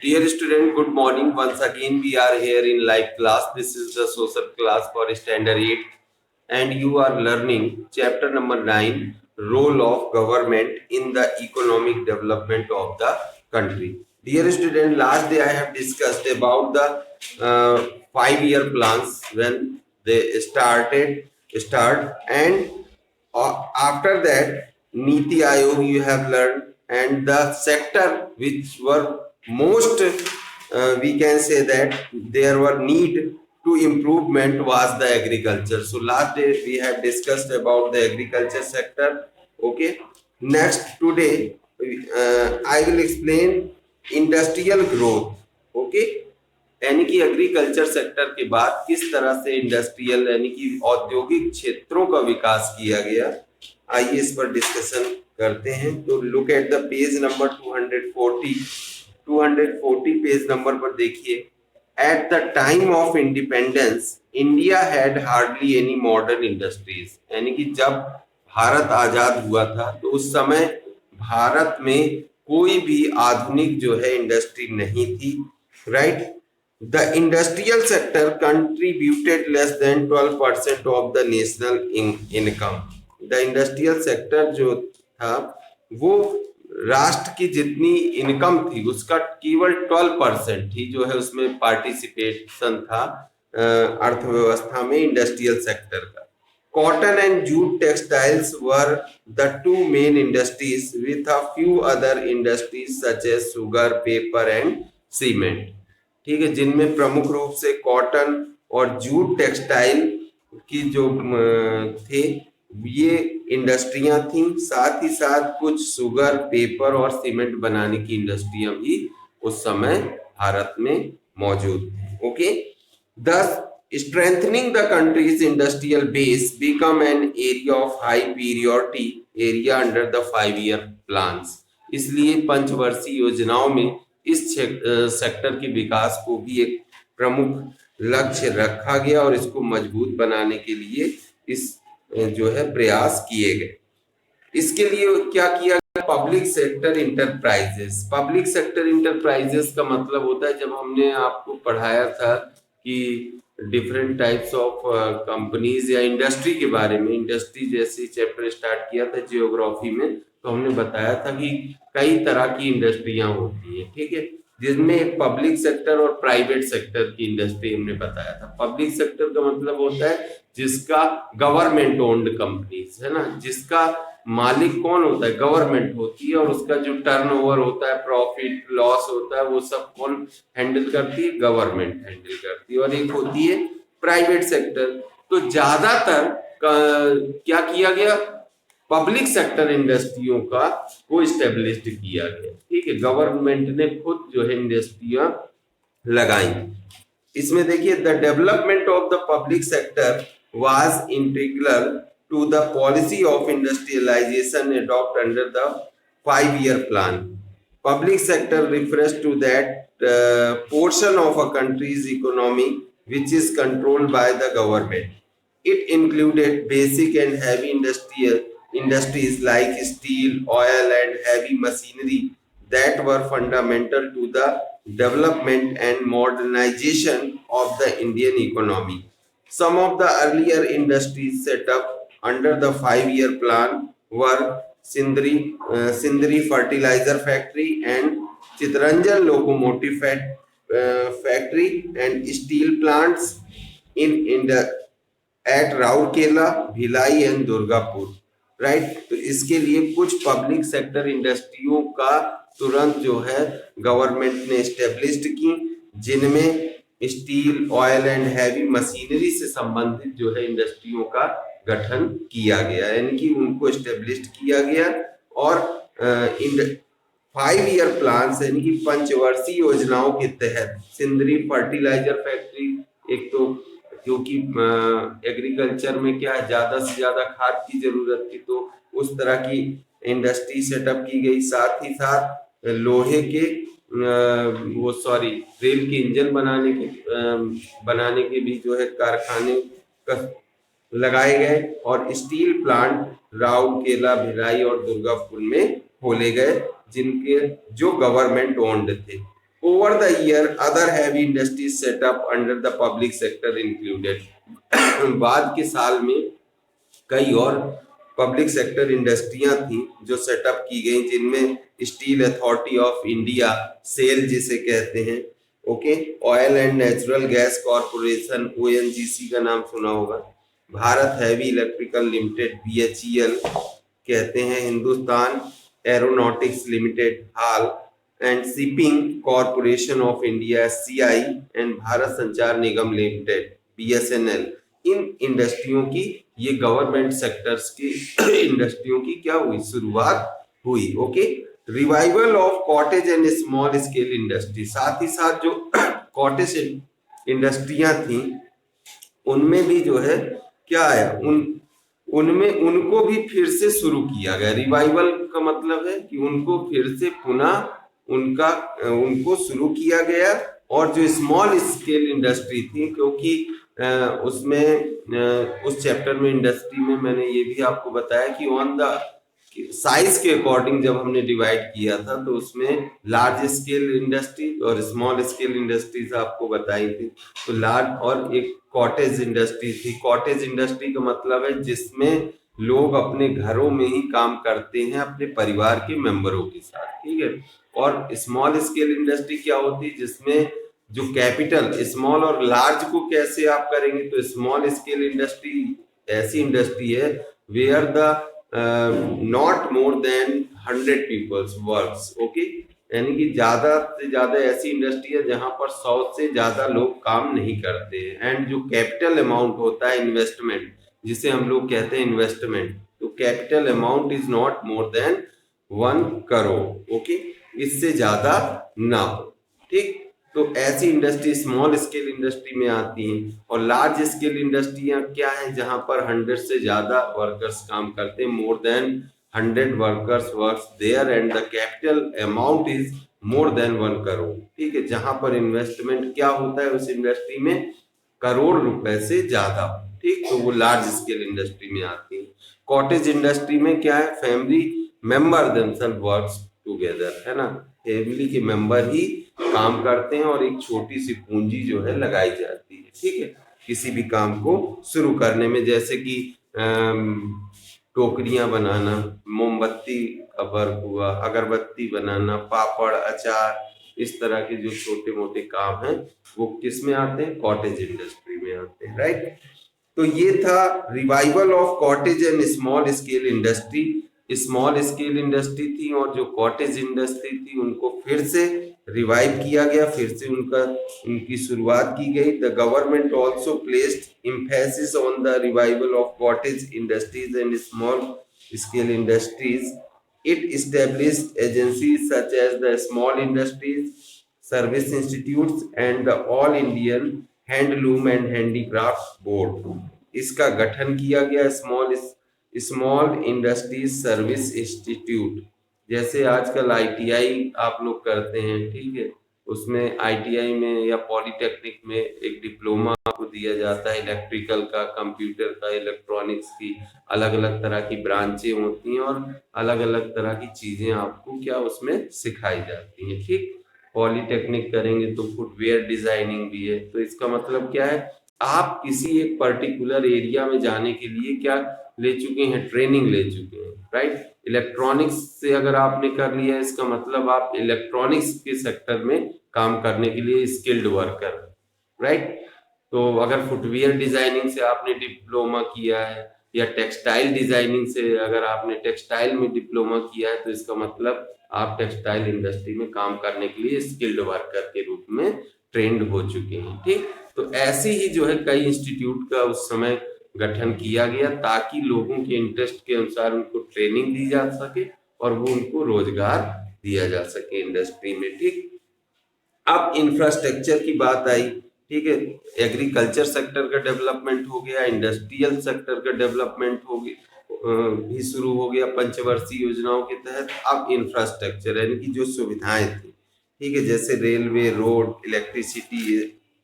Dear student, good morning. Once again, we are here in live class. This is the social class for standard 8, and you are learning chapter number 9, role of government in the economic development of the country. Dear student, last day I have discussed about the 5-year plans when they start, and after that Niti Aayog you have learned, and the sector which were most we can say that there were need to improvement was the agriculture. So last day we have discussed about the agriculture sector. Okay, next today I will explain industrial growth. Okay, यानी कि agriculture sector के बाद किस तरह से industrial यानी कि औद्योगिक क्षेत्रों का विकास किया गया, आइए इस पर डिस्कशन करते हैं। तो look at the page number 240 page number पर देखिए। At the time of independence India had hardly any modern industries, यानी कि जब भारत आजाद हुआ था तो उस समय भारत में कोई भी आधुनिक जो है इंडस्ट्री नहीं थी, right. The industrial sector contributed less than 12% of the national income. The industrial sector जो था वो राष्ट्र की जितनी इनकम थी उसका केवल 12% ही जो है उसमें पार्टिसिपेशन था अर्थव्यवस्था में इंडस्ट्रियल सेक्टर का। Cotton and jute textiles were the two main industries with a few other industries such as sugar, paper and cement. ठीक है, जिनमें प्रमुख रूप से कॉटन और जूट टेक्सटाइल की जो थे ये इंडस्ट्रियां थी, साथ ही साथ कुछ सुगर, पेपर और सीमेंट बनाने की इंडस्ट्रियां भी उस समय भारत में मौजूद थी। Okay, thus strengthening the country's industrial base become an area of high priority area under the 5-year plans. इसलिए पंचवर्षीय योजनाओं में इस सेक्टर के विकास को भी एक प्रमुख लक्ष्य रखा गया और इसको मजबूत बनाने के लिए इस जो है प्रयास किए गए। इसके लिए क्या किया गया? Public sector enterprises. Public sector enterprises का मतलब होता है, जब हमने आपको पढ़ाया था कि डिफरेंट टाइप्स ऑफ कंपनीज या इंडस्ट्री के बारे में, इंडस्ट्री जैसे चैप्टर स्टार्ट किया था जियोग्राफी में, तो हमने बताया था कि कई तरह की इंडस्ट्रियां होती हैं, ठीक है, जिसमें एक पब्लिक सेक्टर और प्राइवेट सेक्टर की इंडस्ट्री हमने बताया था। पब्लिक सेक्टर का मतलब होता है जिसका गवर्नमेंट ओन्ड कंपनीज है ना, जिसका मालिक कौन होता है? गवर्नमेंट होती है, और उसका जो टर्नओवर होता है, प्रॉफिट लॉस होता है, वो सब कौन हैंडल करती है? गवर्नमेंट हैंडल करती है। और एक होती है प्राइवेट सेक्टर। तो ज्यादातर क्या किया गया? पब्लिक सेक्टर इंडस्ट्रियों का को स्टेब्लिश किया गया, ठीक है, गवर्नमेंट ने खुद जो है इंडस्ट्रियां लगाई। इसमें देखिए, the development of the public sector was integral to the policy of industrialization adopted under the 5-year plan. Public sector refers to that portion of a country's economy which is controlled by the government. It included basic and heavy industries like steel, oil and heavy machinery that were fundamental to the development and modernization of the Indian economy. Some of the earlier industries set up under the 5-year plan were Sindri fertilizer factory and Chittaranjan locomotive factory and steel plants at Rourkela, Bhilai and Durgapur, right. तो इसके लिए कुछ public sector इंडस्ट्रियों का तुरंत जो है government ने established की, जिनमें steel, oil and heavy machinery से संबंधित जो है इंडस्ट्रियों का गठन किया गया, यानी कि उनको स्टेब्लिश किया गया। और 5-year प्लान यानी कि पंचवर्षीय योजनाओं के तहत सिंदरी फर्टिलाइजर फैक्ट्री, एक तो क्योंकि एग्रीकल्चर में क्या है, ज्यादा से ज्यादा खाद की जरूरत थी, तो उस तरह की इंडस्ट्री सेटअप की गई। साथ ही साथ लोहे के रेल के इंजन बनाने के भी जो है कारखाने लगाए गए, और स्टील प्लांट राउरकेला, भिलाई और दुर्गापुर में खोले गए, जिनके जो गवर्नमेंट ओन्ड थे। Over the year, other heavy industries set up under the public sector included. बाद के साल में कई और पब्लिक सेक्टर इंडस्ट्रियां थी जो सेटअप की गई, जिनमें steel authority of India, SAIL जिसे कहते हैं, okay, oil and natural gas corporation, ONGC का नाम सुना होगा, Bharat heavy electrical limited, BHEL कहते हैं, Hindustan aeronautics limited, HAL, and shipping corporation of India, CI, and Bharat Sanchar Nigam limited, BSNL. इन इंडस्ट्रियों की, ये गवर्नमेंट सेक्टर्स की इंडस्ट्रियों की क्या हुई, शुरुआत हुई। Okay, revival of cottage and small scale industry, साथ ही साथ जो कॉटेज इंडस्ट्रियां थी उनमें भी जो है क्या आया, उनमें उनको भी फिर से शुरू किया गया। रिवाइवल का मतलब है कि उनको फिर से पुनः उनको शुरू किया गया। और जो स्मॉल स्केल इंडस्ट्री थी, क्योंकि उसमें उस चैप्टर में इंडस्ट्री में मैंने ये भी आपको बताया कि ऑन द साइज के अकॉर्डिंग जब हमने डिवाइड किया था, तो उसमें लार्ज स्केल इंडस्ट्री और स्मॉल स्केल इंडस्ट्रीज आपको बताई थी। तो लार्ज, और एक कॉटेज इंडस्ट्री थी। कॉटेज इंडस्ट्री का मतलब है जिसमें लोग अपने घरों में ही काम करते हैं अपने परिवार के मेंबरों के साथ, ठीक है। और स्मॉल स्केल इंडस्ट्री क्या होती है, जिसमें जो कैपिटल, स्मॉल और लार्ज को कैसे आप करेंगे, तो स्मॉल स्केल इंडस्ट्री ऐसी इंडस्ट्री है where the not more than 100 peoples works, okay, यानी कि ज्यादा से ज्यादा ऐसी इंडस्ट्री है जहां पर 100 से ज्यादा लोग काम नहीं करते हैं। एंड जो कैपिटल अमाउंट होता है, इन्वेस्टमेंट जिसे हम लोग कहते हैं इन्वेस्टमेंट, तो capital amount is not more than 1 crore, okay, इससे ज्यादा ना हो, ठीक। तो ऐसी इंडस्ट्री स्मॉल स्केल इंडस्ट्री में आती हैं। और लार्ज स्केल इंडस्ट्रियां क्या है, जहां पर 100 से ज्यादा वर्कर्स काम करते हैं, more than 100 workers works there and the capital amount is more than 1 crore, ठीक है, जहां पर इन्वेस्टमेंट क्या होता है उस इंडस्ट्री में, करोड़ रुपए से ज्यादा, ठीक। तो वो लार्ज स्केल इंडस्ट्री में आती है। कॉटेज इंडस्ट्री में क्या है, family member themselves works together, है ना, फैमिली के मेंबर ही काम करते हैं और एक छोटी सी पूंजी जो है लगाई जाती है, ठीक है, किसी भी काम को शुरू करने में। जैसे कि टोकरियां बनाना, मोमबत्ती का वर्क हुआ, अगरबत्ती बनाना, पापड़, अचार, इस तरह के जो छोटे मोटे काम हैं वो किस में आते हैं, कॉटेज इंडस्ट्री में आते हैं, राइट। तो ये था revival of cottage and small scale industry. Small scale industry थी और जो कॉटेज इंडस्ट्री थी उनको फिर से रिवाइव किया गया, फिर से उनकी शुरुआत की गई। The government also placed emphasis on the revival of cottage industries and small scale industries. It established agencies such as the small industries service institutes and the all Indian handloom and handicraft board. इसका गठन किया गया small industries service institute, जैसे आजकल ITI आप लोग करते हैं, ठीक है, उसमें आईटीआई में या पॉलिटेक्निक में एक डिप्लोमा आपको दिया जाता है, इलेक्ट्रिकल का, कंप्यूटर का, इलेक्ट्रॉनिक्स की अलग अलग तरह की ब्रांचें होती हैं और अलग अलग तरह की चीजें आपको क्या उसमें सिखाई जाती हैं, ठीक। पॉलिटेक्निक करेंगे तो फुटवेयर डिजाइनिंग भी है। तो इसका मतलब क्या है, आप किसी एक पर्टिकुलर एरिया में जाने के लिए क्या ले चुके हैं, ट्रेनिंग ले चुके हैं, राइट। इलेक्ट्रॉनिक्स से अगर आपने कर लिया, इसका मतलब आप इलेक्ट्रॉनिक्स के सेक्टर में काम करने के लिए स्किल्ड वर्कर, राइट। तो अगर फुटवियर डिजाइनिंग से आपने डिप्लोमा किया है या टेक्सटाइल डिजाइनिंग से अगर आपने टेक्सटाइल में डिप्लोमा किया है, तो इसका मतलब आप टेक्सटाइल इंडस्ट्री में काम करने के लिए स्किल्ड वर्कर के रूप में ट्रेंड हो चुके हैं, ठीक। तो ऐसे ही जो है कई इंस्टीट्यूट का उस समय गठन किया गया ताकि लोगों के इंटरेस्ट के अनुसार उनको ट्रेनिंग दी जा सके और वो उनको रोजगार दिया जा सके इंडस्ट्री में, ठीक। अब इंफ्रास्ट्रक्चर की बात आई, ठीक है, एग्रीकल्चर सेक्टर का डेवलपमेंट हो गया, इंडस्ट्रियल सेक्टर का डेवलपमेंट हो गया भी शुरू हो गया पंचवर्षीय योजनाओं के तहत। अब इंफ्रास्ट्रक्चर यानी कि जो सुविधाएं थी, ठीक है, जैसे रेलवे, रोड, इलेक्ट्रिसिटी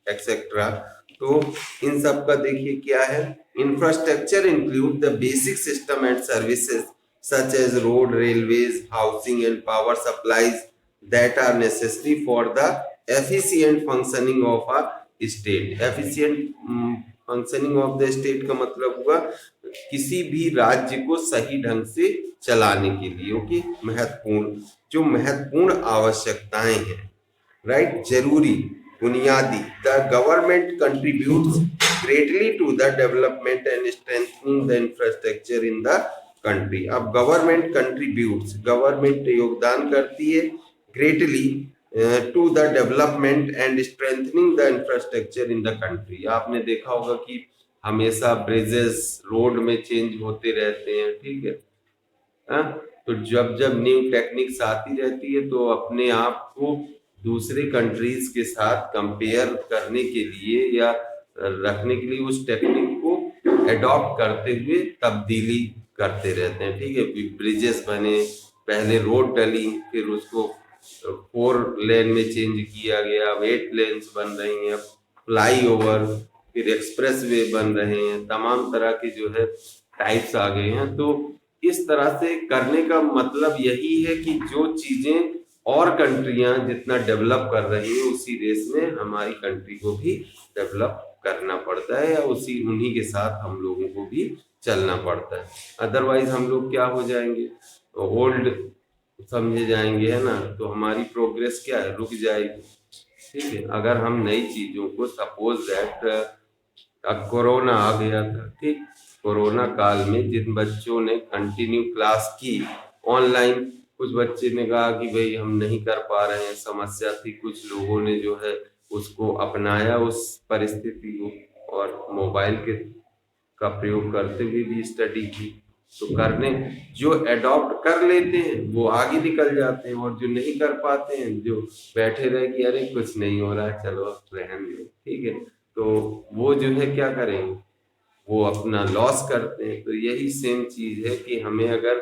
एक्सेट्रा, तो इन सब का देखिए क्या है, infrastructure include the basic system and services such as road, railways, housing and power supplies, that are necessary for the efficient functioning of a state. efficient functioning of the state का मतलब हुआ किसी भी राज्य को सही ढंग से चलाने के लिए। ओके, महत्वपूर्ण, जो महत्वपूर्ण आवश्यकताएं हैं, राइट, जरूरी, बुनियादी। The government contributes greatly to the development and strengthening the infrastructure in the country. अब गवर्नमेंट कंट्रीब्यूट्स, गवर्नमेंट योगदान करती है greatly to the development and strengthening the infrastructure in the country. आपने देखा होगा कि हमेशा ब्रिजेस, रोड में चेंज होते रहते हैं, ठीक है। हाँ? तो जब जब न्यू टेक्निक्स आती रहती है तो अपने आप को दूसरे कंट्रीज के साथ कंपेयर करने के लिए या रखने के लिए उस टेक्निक को एडॉप्ट करते हुए तब्दीली करते रहते हैं, ठीक है। ब्रिजेस बने, पहले रोड डली, फिर उसको 4 लेन में चेंज किया गया, 8 लेन्स बन रही हैं, फ्लाई ओवर, फिर एक्सप्रेस वे बन रहे हैं, तमाम तरह के जो है टाइप्स आ गए हैं। तो इस तरह से करने का मतलब यही है कि जो चीजें और कंट्रियां जितना डेवलप कर रही हैं उसी रेस में हमारी कंट्री को भी डेवलप करना पड़ता है, या उन्हीं के साथ हम लोगों को भी चलना पड़ता है। अदरवाइज हम लोग क्या हो जाएंगे, ओल्ड समझे जाएंगे, है ना। तो हमारी प्रोग्रेस क्या है, रुक जाएगी, ठीक है। अगर हम नई चीजों को, सपोज दैट अब कोरोना आ गया था, ठीक, कोरोना काल में जिन बच्चों ने कंटिन्यू क्लास की ऑनलाइन, कुछ बच्चे ने कहा कि भाई हम नहीं कर पा रहे हैं, समस्या थी, कुछ लोगों ने जो है उसको अपनाया उस परिस्थिति को, और मोबाइल के का प्रयोग करते हुए भी स्टडी की। तो करने जो एडॉप्ट कर लेते हैं वो आगे निकल जाते हैं, और जो नहीं कर पाते हैं, जो बैठे रहे कि अरे कुछ नहीं हो रहा है, चलो रहने दो, ठीक है, तो वो जो है क्या करेंगे, वो अपना लॉस करते हैं। तो यही सेम चीज है कि हमें अगर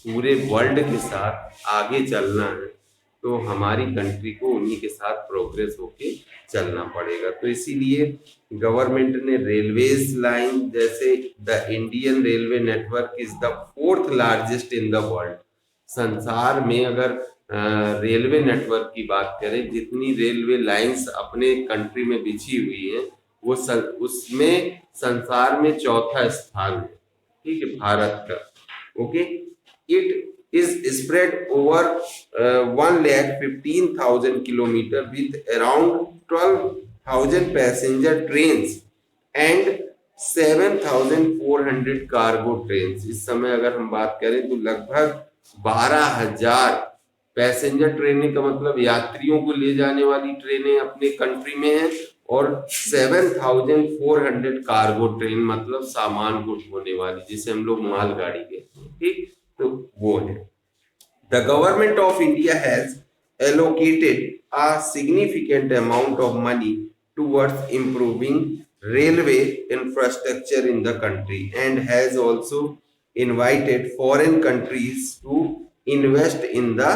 पूरे वर्ल्ड के साथ आगे चलना है तो हमारी कंट्री को उन्हीं के साथ प्रोग्रेस होके चलना पड़ेगा। तो इसीलिए गवर्नमेंट ने रेलवेज लाइन, जैसे the Indian railway network is the 4th largest in the world. संसार में अगर रेलवे नेटवर्क की बात करें, जितनी रेलवे लाइंस अपने कंट्री में बिछी हुई है वो उसमें संसार में 4था स्थान है, ठीक है, भारत का। Okay, it is spread over 1,15,000 kilometer with around 12,000 passenger trains and 7,400 cargo trains। इस समय अगर हम बात करें तो लगभग 12,000 पैसेंजर ट्रेनें, का मतलब यात्रियों को ले जाने वाली ट्रेनें अपने कंट्री में हैं, और 7,400 कार्गो ट्रेन, मतलब सामान को ढोने वाली, जिसे हम लोग मालगाड़ी कहते हैं, ठीक। तो वो है, the government of India has allocated a significant amount of money towards improving railway infrastructure in the country and has also invited foreign countries to invest in the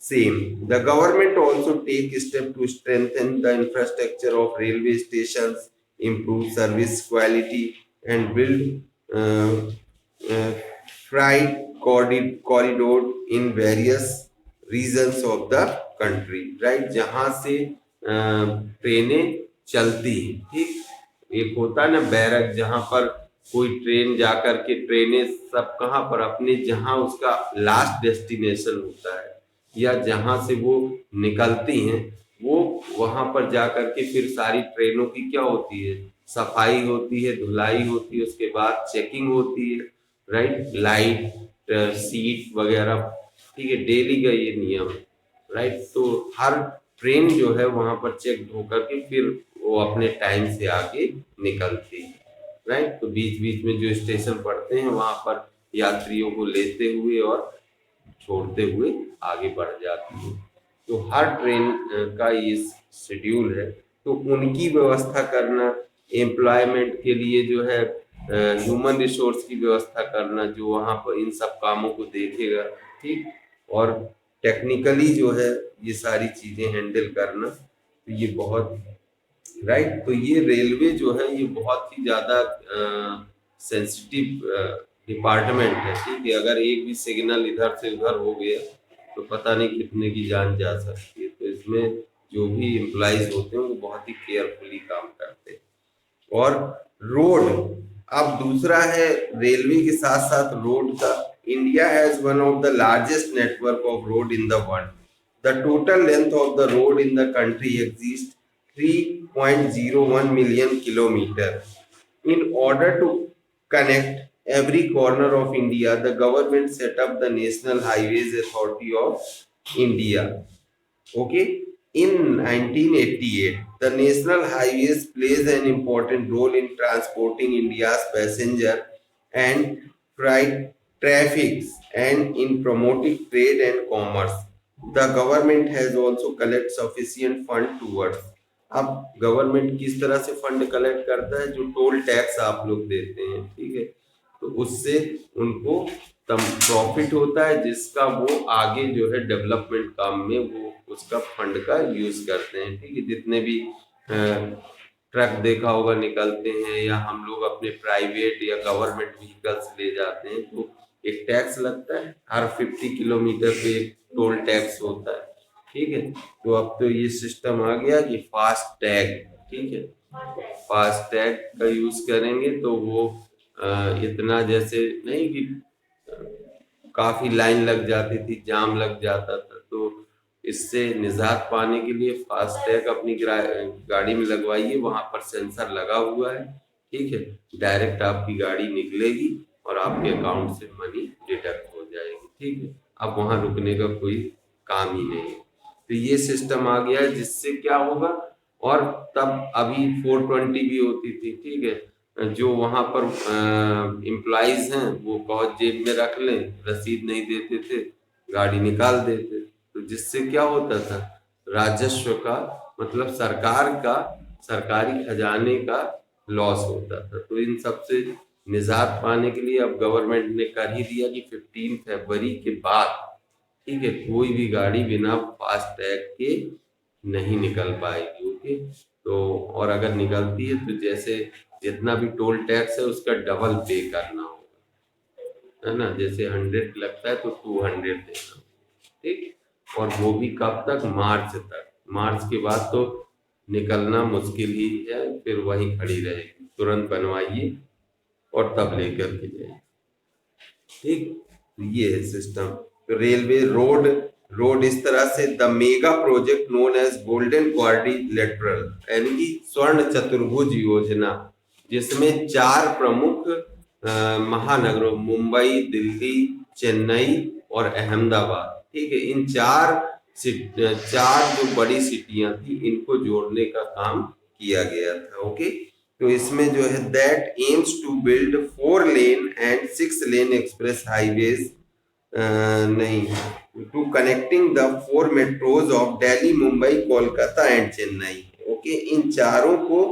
same. The government also take steps to strengthen the infrastructure of railway stations, improve service quality, and build uh, freight corridor in various regions of the country, right, जहां से ट्रेनें चलती हैं, ठीक। एक होता है ना बैरक, जहां पर कोई ट्रेन जाकर के, ट्रेनें सब कहां पर, अपने जहां उसका लास्ट डेस्टिनेशन होता है या जहां से वो निकलती हैं, वो वहां पर जाकर के फिर सारी ट्रेनों की क्या होती है, सफाई होती है, धुलाई होती है, उसके बाद चेकिंग होती है, राइट, लाइट, सीट वगैरह, ठीक है, डेली का ये नियम, राइट। तो हर ट्रेन जो है वहां पर चेक होकर के फिर वो अपने टाइम से आगे निकलती है, राइट। तो बीच बीच में जो स्टेशन पड़ते हैं वहां पर यात्रियों को लेते हुए और छोड़ते हुए आगे बढ़ जाती है। तो हर ट्रेन का ये शेड्यूल है, तो उनकी व्यवस्था करना, एम्प्लॉयमेंट के लिए जो है ह्यूमन रिसोर्स की व्यवस्था करना, जो वहां पर इन सब कामों को देखेगा, ठीक, और टेक्निकली जो है ये सारी चीजें हैंडल करना, तो ये बहुत, राइट। तो ये रेलवे जो है ये बहुत ही ज्यादा सेंसिटिव डिपार्टमेंट है, ठीक है। अगर एक भी सिग्नल इधर से उधर हो गया तो पता नहीं कितने की जान जा सकती है। तो इसमें जो भी एम्प्लॉइज होते हैं वो बहुत ही केयरफुली काम करते हैं। और रोड, अब दूसरा है रेलवे के साथ साथ रोड का। India has one of the largest network of road in the world. The total length of the road in the country exist 3.01 million kilometer. In order to connect every corner of India, the government set up the National Highways Authority of India. Okay, in 1988, the National Highways plays an important role in transporting India's passenger and freight traffic and in promoting trade and commerce. The government has also collected sufficient fund towards। अब government किस तरह से fund collect करता है? जो toll tax आप लोग देते हैं, ठीक है, तो उससे उनको तब प्रॉफिट होता है जिसका वो आगे जो है डेवलपमेंट काम में वो उसका फंड का यूज करते हैं। ठीक है, जितने भी ट्रक देखा होगा निकलते हैं या हम लोग अपने प्राइवेट या गवर्नमेंट व्हीकल्स ले जाते हैं तो एक टैक्स लगता है, हर 50 किलोमीटर पे एक टोल टैक्स होता है। ठीक है, तो अब तो ये सिस्टम आ गया कि फास्ट टैग, ठीक है, फास्ट टैग का यूज करेंगे तो वो इतना जैसे नहीं कि काफी लाइन लग जाती थी, जाम लग जाता था, तो इससे निजात पाने के लिए फास्ट टैग अपनी गाड़ी में लगवाइए। वहां पर सेंसर लगा हुआ है, ठीक है, डायरेक्ट आपकी गाड़ी निकलेगी और आपके अकाउंट से मनी डिडक्ट हो जाएगी। ठीक है, अब वहां रुकने का कोई काम ही नहीं है। तो ये सिस्टम आ गया है जिससे क्या होगा, और तब अभी 420 भी होती थी, ठीक है, जो वहां पर एम्प्लॉइज हैं वो बहुत जेब में रख लें, रसीद नहीं देते थे, गाड़ी निकाल देते, तो जिससे क्या होता था, राजस्व का मतलब सरकार का, सरकारी खजाने का लॉस होता था। तो इन सबसे निजात पाने के लिए अब गवर्नमेंट ने कर ही दिया कि 15 फरवरी के बाद, ठीक है, कोई भी गाड़ी बिना फास्ट टैग के नहीं निकल पाएगी। ओके, तो और अगर निकलती है तो जैसे जितना भी टोल टैक्स है उसका डबल पे करना होगा, है ना, जैसे 100 लगता है तो 200 देना, ठीक। और वो भी कब तक? मार्च तक। मार्च के बाद तो निकलना मुश्किल ही है, फिर वही खड़ी रहेगी, तुरंत बनवाइए और तब लेकर के जाइए। ठीक, ये है सिस्टम। रेलवे रोड, रोड इस तरह से the mega project known as golden quadrilateral यानी कि स्वर्ण चतुर्भुज योजना, जिसमें 4 प्रमुख महानगरों मुंबई, दिल्ली, चेन्नई और अहमदाबाद, ठीक है, इन 4 जो बड़ी सिटियां थी इनको जोड़ने का काम किया गया था। ओके, तो इसमें जो है that aims to build 4 lane and 6 lane express highways नहीं to connecting the 4 metros of Delhi, Mumbai, Kolkata and Chennai. Okay, इन चारों को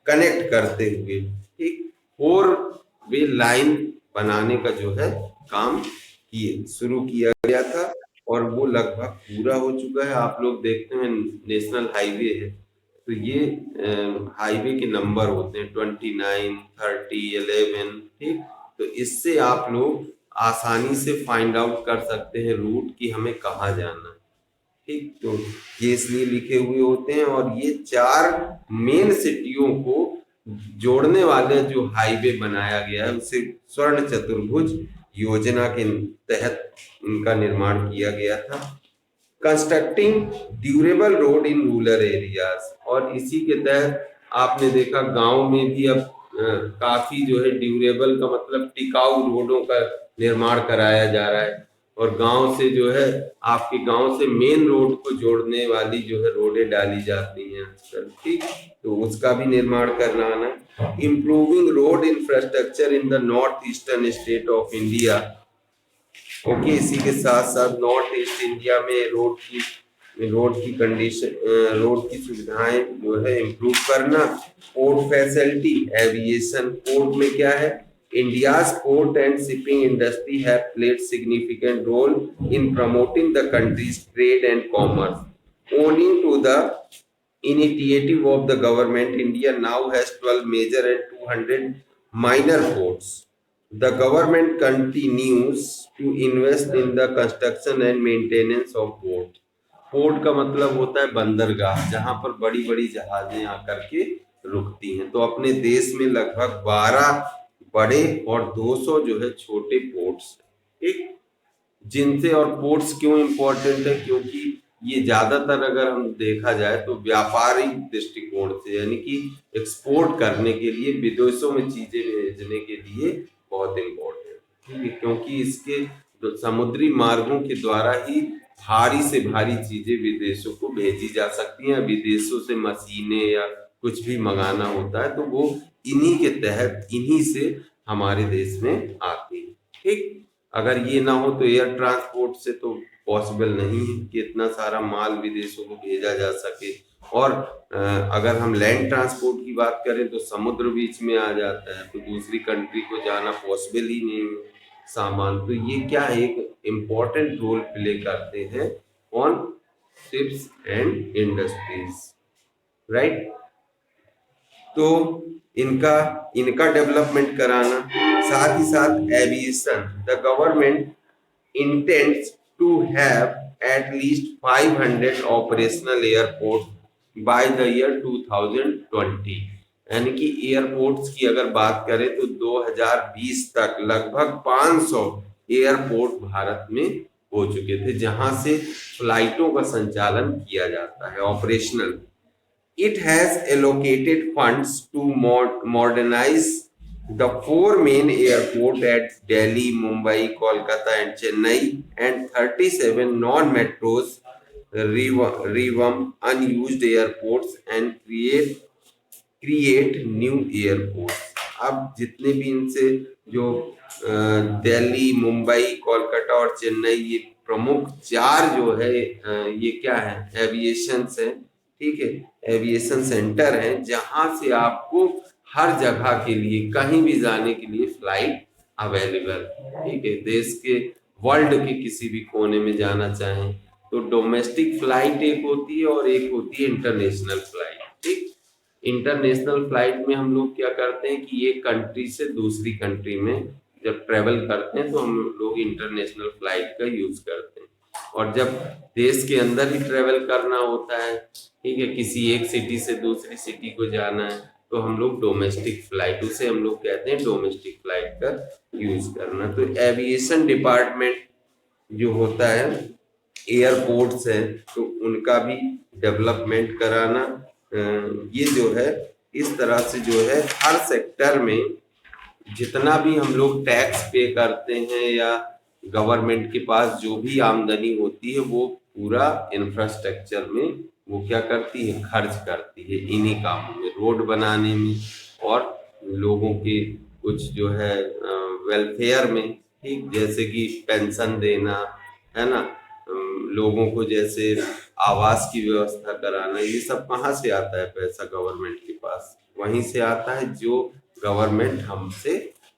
कनेक्ट करते हुए, ठीक, 4 वे लाइन बनाने का जो है काम शुरू किया गया था और वो लगभग पूरा हो चुका है। आप लोग देखते हैं नेशनल हाईवे है तो ये हाईवे के नंबर होते हैं 29, 30, 11, ठीक, तो इससे आप लोग आसानी से फाइंड आउट कर सकते हैं रूट कि हमें कहाँ जाना है। ठीक, तो ये इसलिए लिखे हुए होते हैं और ये 4 मेन सिटियों को जोड़ने वाले जो हाईवे बनाया गया है उसे स्वर्ण चतुर्भुज योजना के तहत इनका निर्माण किया गया था। Constructing durable road in rural areas, और इसी के तहत आपने देखा गांव में भी अब काफी जो है ड्यूरेबल का मतलब टिकाऊ रोडों का निर्माण कराया जा रहा है और गांव से जो है आपके गांव से मेन रोड को जोड़ने वाली जो है रोडें डाली जाती हैं आजकल, ठीक, तो उसका भी निर्माण करना आना। Improving road infrastructure in the north eastern state of India. Okay, इसी के साथ साथ नॉर्थ ईस्ट इंडिया में रोड की कंडीशन, रोड की सुविधाएं जो है इम्प्रूव करना। पोर्ट फैसिलिटी, एविएशन, पोर्ट में क्या है, India's port and shipping industry have played significant role in promoting the country's trade and commerce. Owing to the initiative of the government, India now has 12 major and 200 minor ports. The government continues to invest in the construction and maintenance of port. Port का मतलब होता है बंदरगाह, जहां पर बड़ी बड़ी जहाजें आकर के रुकती हैं। तो अपने देश में लगभग 12 बड़े और 200 जो है छोटे पोर्ट्स, ठीक, जिनसे, और पोर्ट्स क्यों इंपॉर्टेंट है, क्योंकि ये ज्यादातर अगर हम देखा जाए तो व्यापारिक दृष्टिकोण से, यानी कि एक्सपोर्ट करने के लिए, विदेशों में चीजें भेजने के लिए बहुत इंपॉर्टेंट, ठीक है, क्योंकि इसके समुद्री मार्गों के द्वारा ही भारी से भारी चीजें विदेशों को भेजी जा सकती हैं। विदेशों से मशीनें या कुछ भी मंगाना होता है तो वो इन्हीं के तहत, इन्हीं से हमारे देश में आती है, ठीक। अगर ये ना हो तो एयर ट्रांसपोर्ट से तो पॉसिबल नहीं है कि इतना सारा माल विदेशों को भेजा जा सके। और अगर हम लैंड ट्रांसपोर्ट की बात करें तो समुद्र बीच में आ जाता है, तो दूसरी कंट्री को जाना पॉसिबल ही नहीं है सामान। तो ये क्या है, एक इम्पोर्टेंट रोल प्ले करते हैं on ships and industries, right. तो इनका इनका डेवलपमेंट कराना, साथ ही साथ aviation, the government intends to have at least 500 operational airports by the year 2020। यानी कि एयरपोर्ट्स की अगर बात करें तो 2020 तक लगभग 500 एयरपोर्ट भारत में हो चुके थे, जहां से फ्लाइटों का संचालन किया जाता है, operational. It has allocated funds to modernize the four main airports at Delhi, Mumbai, Kolkata, and Chennai, and 37 non-metros, revamp unused airports and create new airports। अब जितने भी इनसे जो दिल्ली, मुंबई, कोलकाता और चेन्नई, ये प्रमुख चार जो है ये क्या है, एविएशन है, ठीक है, एविएशन सेंटर है, जहां से आपको हर जगह के लिए, कहीं भी जाने के लिए फ्लाइट अवेलेबल, ठीक है। देश के, वर्ल्ड के किसी भी कोने में जाना चाहें तो डोमेस्टिक फ्लाइट एक होती है और एक होती है इंटरनेशनल फ्लाइट, ठीक। इंटरनेशनल फ्लाइट में हम लोग क्या करते हैं कि एक कंट्री से दूसरी कंट्री में जब ट्रेवल करते हैं तो हम लोग इंटरनेशनल फ्लाइट का यूज करते हैं। और जब देश के अंदर ही ट्रेवल करना होता है, ठीक है, किसी एक सिटी से दूसरी सिटी को जाना है, तो हम लोग डोमेस्टिक फ्लाइट, उसे हम लोग कहते हैं डोमेस्टिक फ्लाइट का यूज करना। तो एविएशन डिपार्टमेंट जो होता है, एयरपोर्ट्स है, तो उनका भी डेवलपमेंट कराना, ये जो है इस तरह से जो है हर सेक्टर में जितना भी हम लोग टैक्स पे करते हैं या गवर्नमेंट के पास जो भी आमदनी होती है, वो पूरा इंफ्रास्ट्रक्चर में वो क्या करती है, खर्च करती है इन्हीं कामों में, रोड बनाने में और लोगों के कुछ जो है वेलफेयर में, ठीक, जैसे कि पेंशन देना, है ना, लोगों को जैसे आवास की व्यवस्था कराना। ये सब कहाँ से आता है पैसा गवर्नमेंट के पास? वहीं से आता है जो गवर्नमेंट हमसे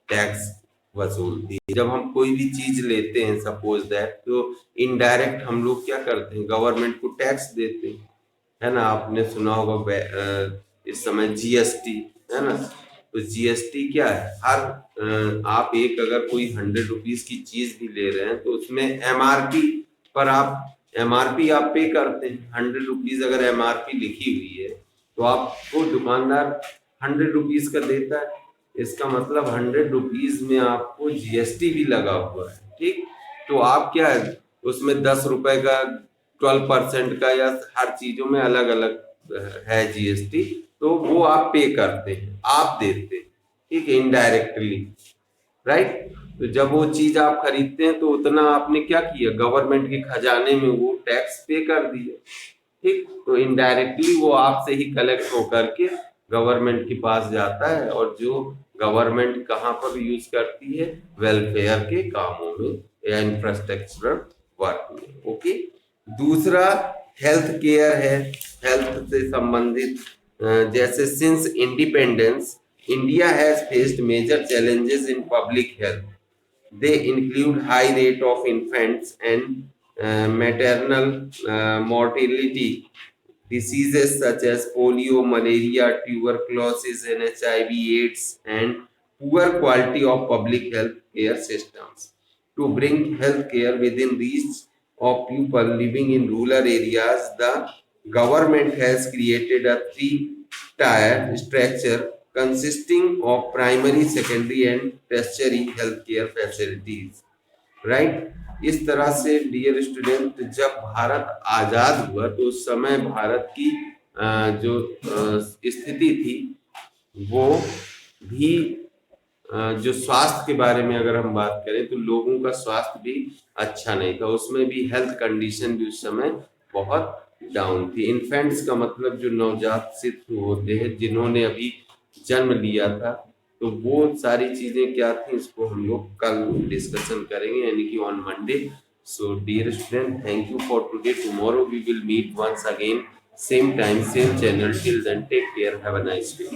टैक्स वसूलती है। जब हम कोई भी चीज लेते हैं सपोज दैट, तो इनडायरेक्ट हम लोग क्या करते हैं, गवर्नमेंट को टैक्स देते हैं, है ना। आपने सुना होगा इस समय जीएसटी, है ना। तो जीएसटी क्या है, हर आप एक अगर कोई 100 रुपीज की चीज भी ले रहे हैं तो उसमें एमआरपी पर आप एमआरपी आप पे करते हैं। 100 रुपीज अगर एमआरपी लिखी हुई है तो आपको दुकानदार 100 रुपीज का देता है, इसका मतलब 100 रुपीज में आपको जीएसटी भी लगा हुआ है, ठीक। तो आप क्या है, उसमें 10 रुपए का, 12% का, या हर चीजों में अलग अलग है जीएसटी, तो वो आप पे करते हैं, आप देते हैं, ठीक है, इनडायरेक्टली, राइट। तो जब वो चीज आप खरीदते हैं तो उतना आपने क्या किया, गवर्नमेंट के खजाने में वो टैक्स पे कर दिया, ठीक। तो इनडायरेक्टली वो आपसे ही कलेक्ट होकर के गवर्नमेंट के पास जाता है, और जो गवर्नमेंट कहाँ पर यूज करती है, वेलफेयर के कामों में या इंफ्रास्ट्रक्चरल वर्क में, ओके। दूसरा हेल्थ केयर है, हेल्थ से संबंधित, जैसे since independence India has faced major challenges in public health. They include high rate of infants and maternal mortality, diseases such as polio, malaria, tuberculosis, and HIV/AIDS, and poor quality of public health care systems. To bring health care within reach of people living in rural areas, the government has created a three-tier structure consisting of primary, secondary, and tertiary healthcare facilities. Right. इस तरह से dear student, जब भारत आजाद हुआ तो उस समय भारत की जो स्थिति थी वो भी जो स्वास्थ्य के बारे में अगर हम बात करें तो लोगों का स्वास्थ्य भी अच्छा नहीं था, उसमें भी हेल्थ कंडीशन भी उस समय बहुत डाउन थी। इन्फेंट्स का मतलब जो नवजात शिशु होते हैं जिन्होंने अभी जन्म लिया था, तो वो सारी चीजें क्या थी इसको हम लोग कल डिस्कशन करेंगे, यानी कि on Monday. So dear student, thank you for today. Tomorrow we will meet once again, same time same channel. Till then take care, have a nice day.